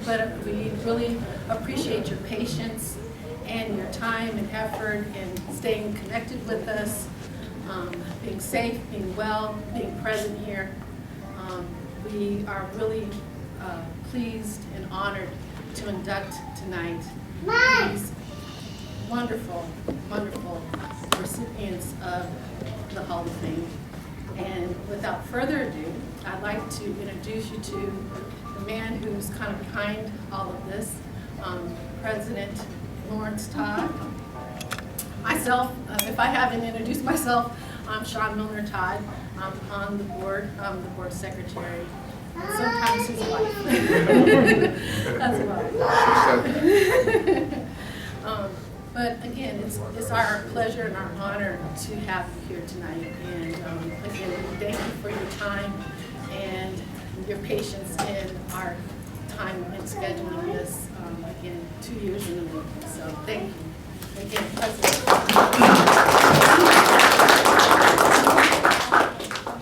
but we really appreciate your patience and your time and effort in staying connected with us, being safe, being well, being present here. We are really pleased and honored to induct tonight these wonderful, wonderful recipients of the Hall of Fame. And without further ado, I'd like to introduce you to the man who's kind of behind all of this, President Laurence Todd. Myself, if I haven't introduced myself, I'm Sean Milner Todd. I'm on the board, the board secretary, and sometimes his wife. That's about. But again, it's our pleasure and our honor to have you here tonight. And again, thank you for your time and your patience in our time and scheduling this, again, 2 years in a row. So thank you. Again, President. I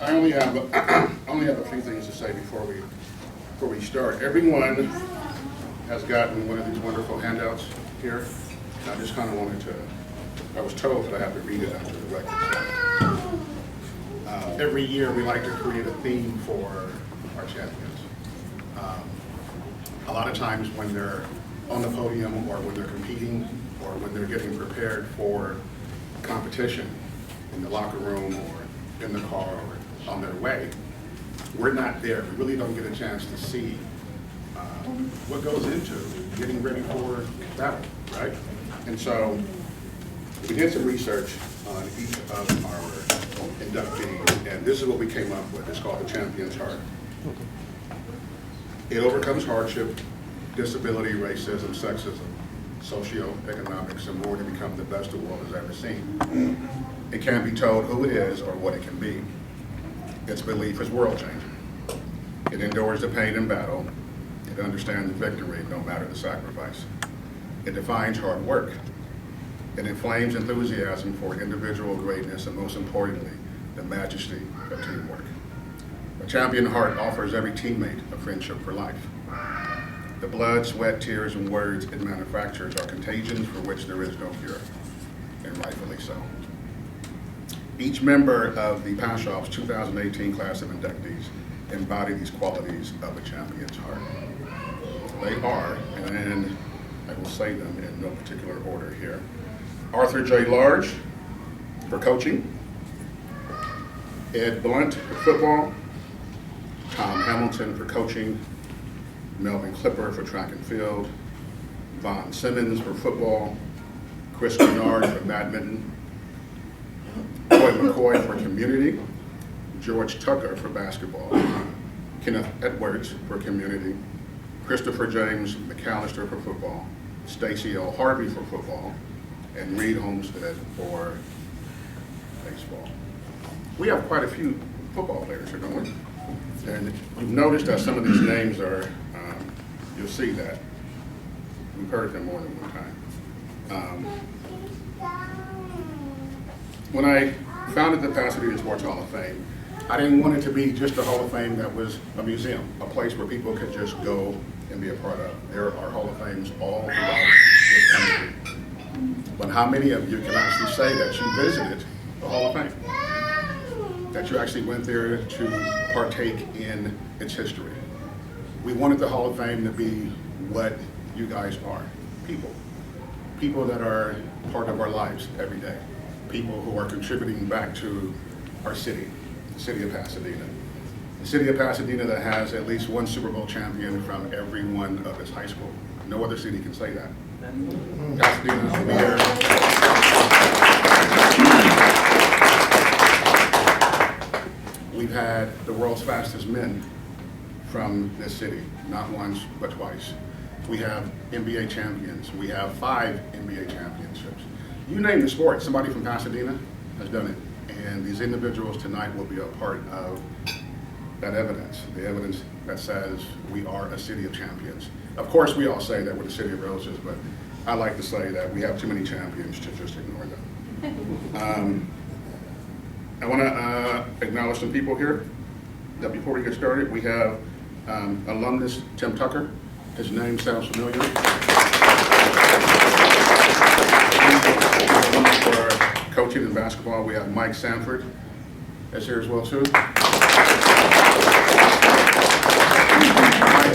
only have a few things to say before we start. Everyone has gotten one of these wonderful handouts here. I just kind of wanted to, I was told that I have to read it after the record. Every year we like to create a theme for our champions. A lot of times when they're on the podium or when they're competing or when they're getting prepared for competition in the locker room or in the car or on their way, we're not there. We really don't get a chance to see what goes into getting ready for battle, right? And so we did some research on each of our inductees, and this is what we came up with. It's called the Champion's Heart. It overcomes hardship, disability, racism, sexism, socioeconomics, and more to become the best the world has ever seen. It can't be told who it is or what it can be. Its belief is world-changing. It endures the pain and battle. It understands victory no matter the sacrifice. It defines hard work. It inflames enthusiasm for individual greatness and, most importantly, the majesty of teamwork. A champion heart offers every teammate a friendship for life. The blood, sweat, tears, and words it manufactures are contagions for which there is no cure, and rightfully so. Each member of the PASHOP's 2018 class of inductees embody these qualities of a champion's heart. They are, and I will say them in no particular order here. Arthur J. Large for coaching, Ed Blount for football, Tom Hamilton for coaching, Melvin Clipper for track and field, Von Simmons for football, Chris Gennard for badminton, Roy McCoy for community, George Tucker for basketball, Kenneth Edwards for community, Christopher James McAllister for football, Stacey L. Harvey for football, and Reed Homestead for baseball. We have quite a few football players here, don't we? And you've noticed that some of these names are, you'll see that. We've heard them more than one time. When I founded the Pasadena Sports Hall of Fame, I didn't want it to be just a Hall of Fame that was a museum, a place where people could just go and be a part of. There are Hall of Fames all throughout this country. But how many of you can actually say that you visited the Hall of Fame? That you actually went there to partake in its history? We wanted the Hall of Fame to be what you guys are, people. People that are part of our lives every day. People who are contributing back to our city, the city of Pasadena. The city of Pasadena that has at least one Super Bowl champion from every one of its high school. No other city can say that. Pasadena, we've had the world's fastest men from this city, not once, but twice. We have NBA champions. We have 5 NBA championships. You name the sport, somebody from Pasadena has done it. And these individuals tonight will be a part of that evidence, the evidence that says we are a city of champions. Of course, we all say that we're the city of roses, but I like to say that we have too many champions to just ignore them. I want to acknowledge some people here. That before we get started, we have alumnus Tim Tucker. His name sounds familiar. For coaching in basketball, we have Mike Sanford that's here as well too. Mike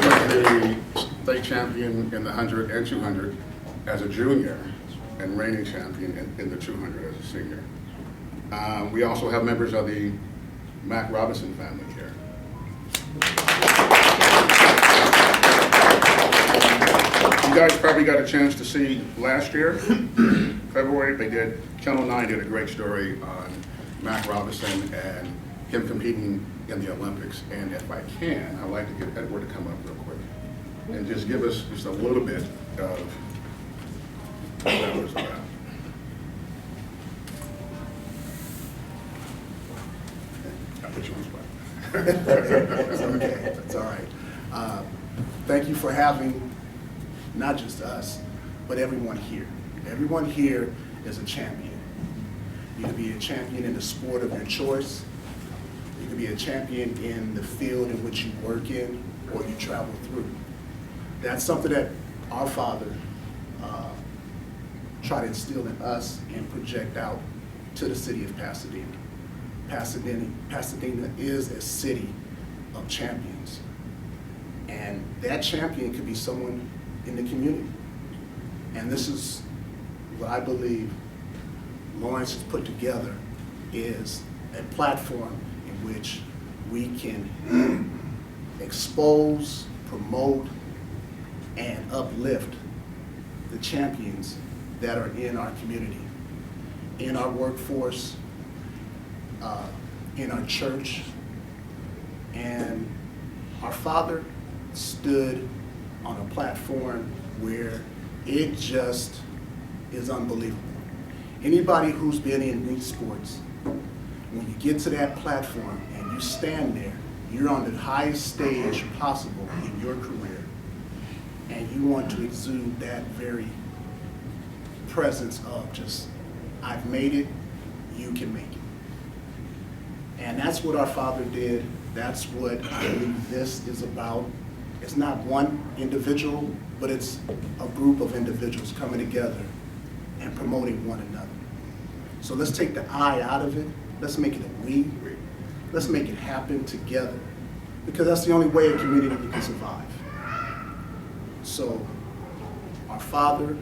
was the state champion in the 100 and 200 as a junior and reigning champion in the 200 as a senior. We also have members of the Mac Robinson family here. You guys probably got a chance to see last year, February, Channel 9 did a great story on Mac Robinson and him competing in the Olympics. And if I can, I'd like to get Edward to come up real quick and just give us just a little bit of what that was about. I'll put you on the spot. It's okay, it's all right. Thank you for having not just us, but everyone here. Everyone here is a champion. You can be a champion in the sport of your choice. You can be a champion in the field in which you work in or you travel through. That's something that our Father tried to instill in us and project out to the city of Pasadena. Pasadena is a city of champions. And that champion could be someone in the community. And this is what I believe Laurence has put together, is a platform in which we can expose, promote, and uplift the champions that are in our community, in our workforce, in our church. And our Father stood on a platform where it just is unbelievable. Anybody who's been in these sports, when you get to that platform and you stand there, you're on the highest stage possible in your career, and you want to exude that very presence of just, I've made it, you can make it. And that's what our Father did. That's what I believe this is about. It's not one individual, but it's a group of individuals coming together and promoting one another. So let's take the I out of it. Let's make it a we. Let's make it happen together, because that's the only way a community can survive. So our Father,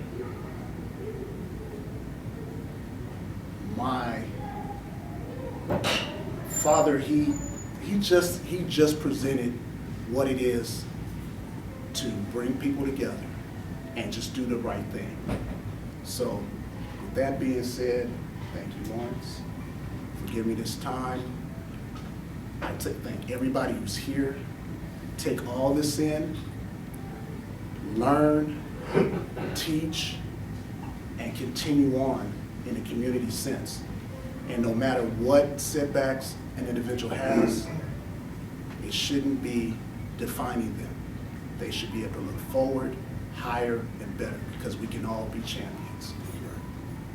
my Father, he just presented what it is to bring people together and just do the right thing. So with that being said, thank you, Laurence, for giving me this time. I thank everybody who's here. Take all this in, learn, teach, and continue on in a community sense. And no matter what setbacks an individual has, it shouldn't be defining them. They should be able to look forward, higher, and better, because we can all be champions.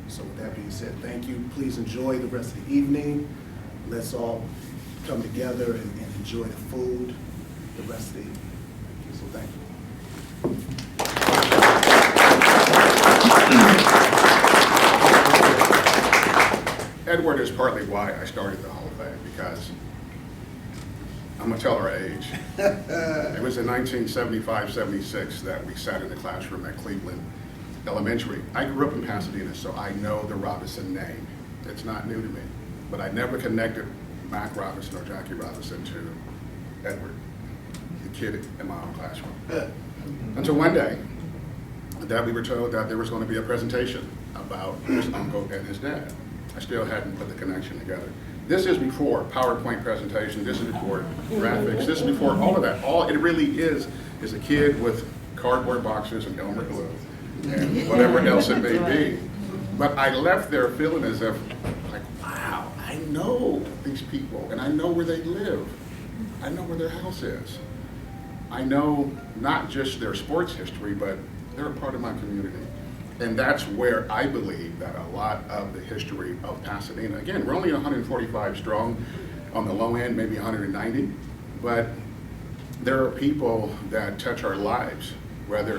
So with that being said, thank you. Please enjoy the rest of the evening. Let's all come together and enjoy the food the rest of the evening. So thank you. Edward is partly why I started the whole thing, because I'm gonna tell our age. It was in 1975-76 that we sat in the classroom at Cleveland Elementary. I grew up in Pasadena, so I know the Robinson name. It's not new to me, but I never connected Mac Robinson or Jackie Robinson to Edward, the kid in my own classroom. Until one day that we were told that there was going to be a presentation about his uncle and his dad. I still hadn't put the connection together. This is before PowerPoint presentation, this is before graphics, this is before all of that. All it really is a kid with cardboard boxes and Elmer glue and whatever else it may be. But I left there feeling as if, like, wow, I know these people and I know where they live. I know where their house is. I know not just their sports history, but they're a part of my community. And that's where I believe that a lot of the history of Pasadena, again, we're only 145 strong on the low end, maybe 190, but there are people that touch our lives whether